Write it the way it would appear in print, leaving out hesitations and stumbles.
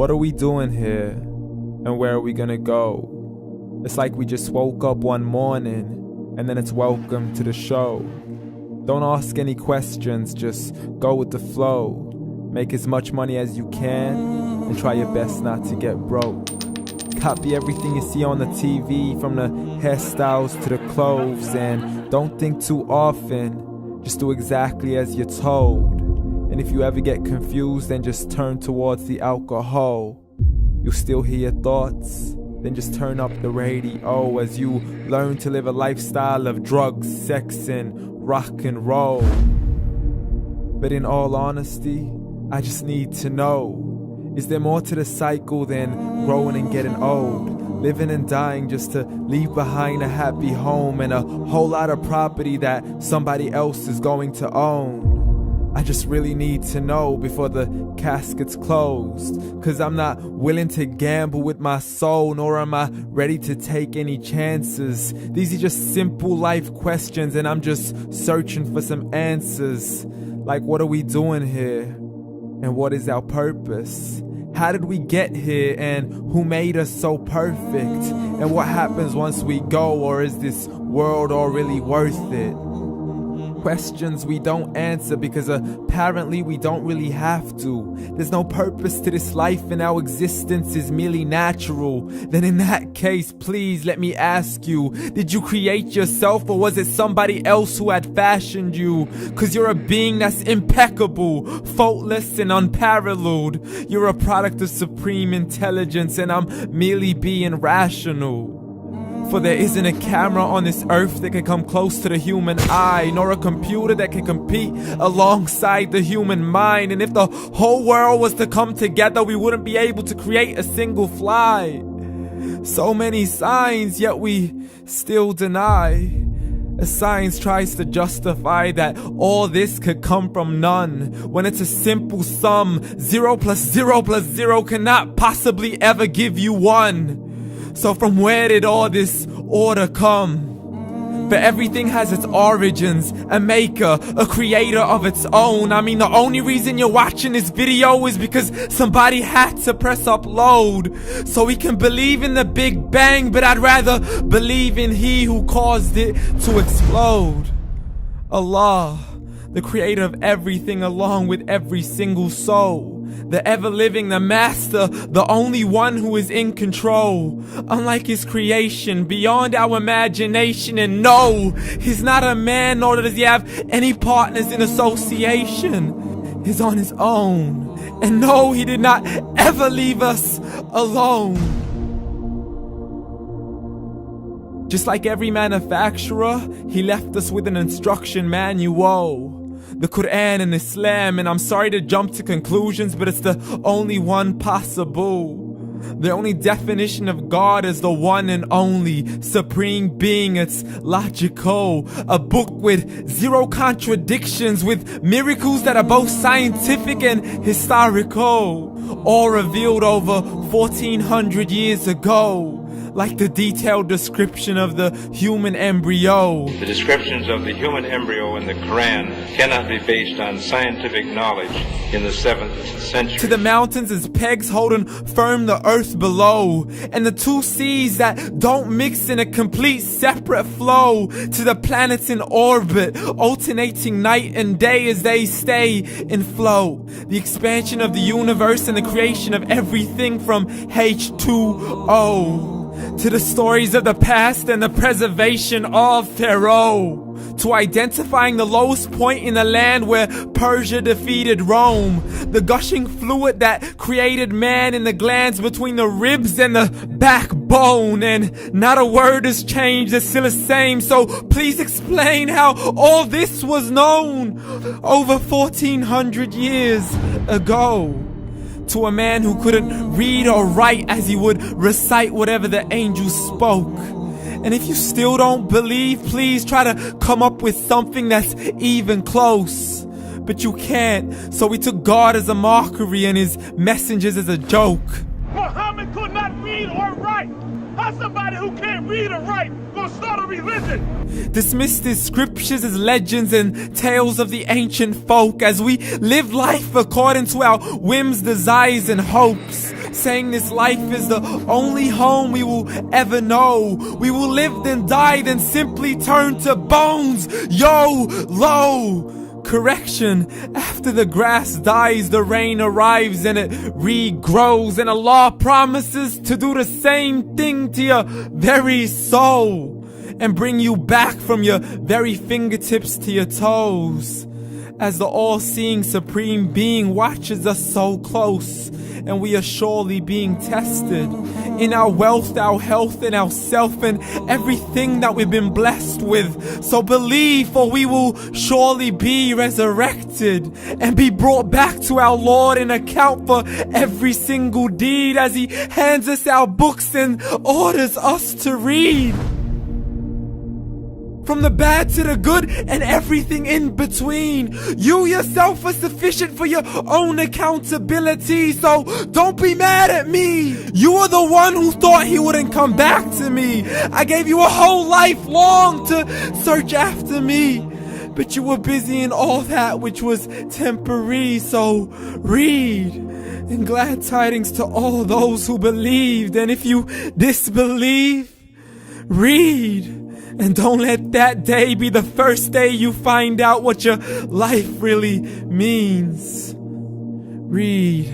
What are we doing here? And where are we gonna go? It's like we just woke up one morning and then it's welcome to the show. Don't ask any questions, just go with the flow. Make as much money as you can and try your best not to get broke. Copy everything you see on the TV, from the hairstyles to the clothes, and don't think too often, just do exactly as you're told. And if you ever get confused, then just turn towards the alcohol. You'll still hear your thoughts, then just turn up the radio as you learn to live a lifestyle of drugs, sex, and rock and roll. But in all honesty, I just need to know, is there more to the cycle than growing and getting old? Living and dying just to leave behind a happy home and a whole lot of property that somebody else is going to own. I just really need to know before the casket's closed, 'cause I'm not willing to gamble with my soul, nor am I ready to take any chances. These are just simple life questions and I'm just searching for some answers. Like, what are we doing here? And what is our purpose? How did we get here, and who made us so perfect? And what happens once we go, or is this world all really worth it? Questions we don't answer because apparently we don't really have to. There's no purpose to this life and our existence is merely natural. Then in that case, please let me ask you, did you create yourself, or was it somebody else who had fashioned you? 'Cause you're a being that's impeccable, faultless and unparalleled. You're a product of supreme intelligence and I'm merely being rational. For there isn't a camera on this earth that can come close to the human eye, nor a computer that can compete alongside the human mind. And if the whole world was to come together, we wouldn't be able to create a single fly. So many signs, yet we still deny. As science tries to justify that all this could come from none, when it's a simple sum. 0 plus 0 plus 0 cannot possibly ever give you 1. So from where did all this order come? For everything has its origins, a maker, a creator of its own. I mean, the only reason you're watching this video is because somebody had to press upload. So we can believe in the Big Bang, but I'd rather believe in He who caused it to explode. Allah, the creator of everything along with every single soul. The ever-living, the master, the only one who is in control. Unlike his creation, beyond our imagination. And no, he's not a man, nor does he have any partners in association. He's on his own. And no, he did not ever leave us alone. Just like every manufacturer, he left us with an instruction manual. The Quran and Islam, and I'm sorry to jump to conclusions, but it's the only one possible. The only definition of God is the one and only supreme being. It's logical, a book with 0 contradictions, with miracles that are both scientific and historical, all revealed over 1400 years ago. Like the detailed description of the human embryo. The descriptions of the human embryo in the Quran cannot be based on scientific knowledge in the 7th century. To the mountains as pegs holding firm the earth below, and the 2 seas that don't mix in a complete separate flow. To the planets in orbit, alternating night and day as they stay in flow. The expansion of the universe and the creation of everything from H2O. To the stories of the past and the preservation of Pharaoh. To identifying the lowest point in the land where Persia defeated Rome. The gushing fluid that created man in the glands between the ribs and the backbone. And not a word has changed, it's still the same. So please explain how all this was known over 1400 years ago. To a man who couldn't read or write, as he would recite whatever the angels spoke. And if you still don't believe, please try to come up with something that's even close. But you can't, so we took God as a mockery and his messengers as a joke. Muhammad could not read or write. How's somebody who can't read or write gonna start a religion? Dismissed his scriptures as legends and tales of the ancient folk, as we live life according to our whims, desires, and hopes. saying this life is the only home we will ever know. We will live then die, then simply turn to bones. YOLO! Correction, after the grass dies, the rain arrives and it regrows, and Allah promises to do the same thing to your very soul and bring you back from your very fingertips to your toes, as the all-seeing supreme being watches us so close, and we are surely being tested in our wealth, our health, and our self, and everything that we've been blessed with. So believe, for we will surely be resurrected and be brought back to our Lord and account for every single deed, as He hands us our books and orders us to read. From the bad to the good and everything in between. You yourself are sufficient for your own accountability, so don't be mad at me. You are the one who thought He wouldn't come back to me. I gave you a whole life long to search after me, but you were busy in all that which was temporary, so read. And glad tidings to all those who believed, and if you disbelieve, read. And don't let that day be the first day you find out what your life really means. Read.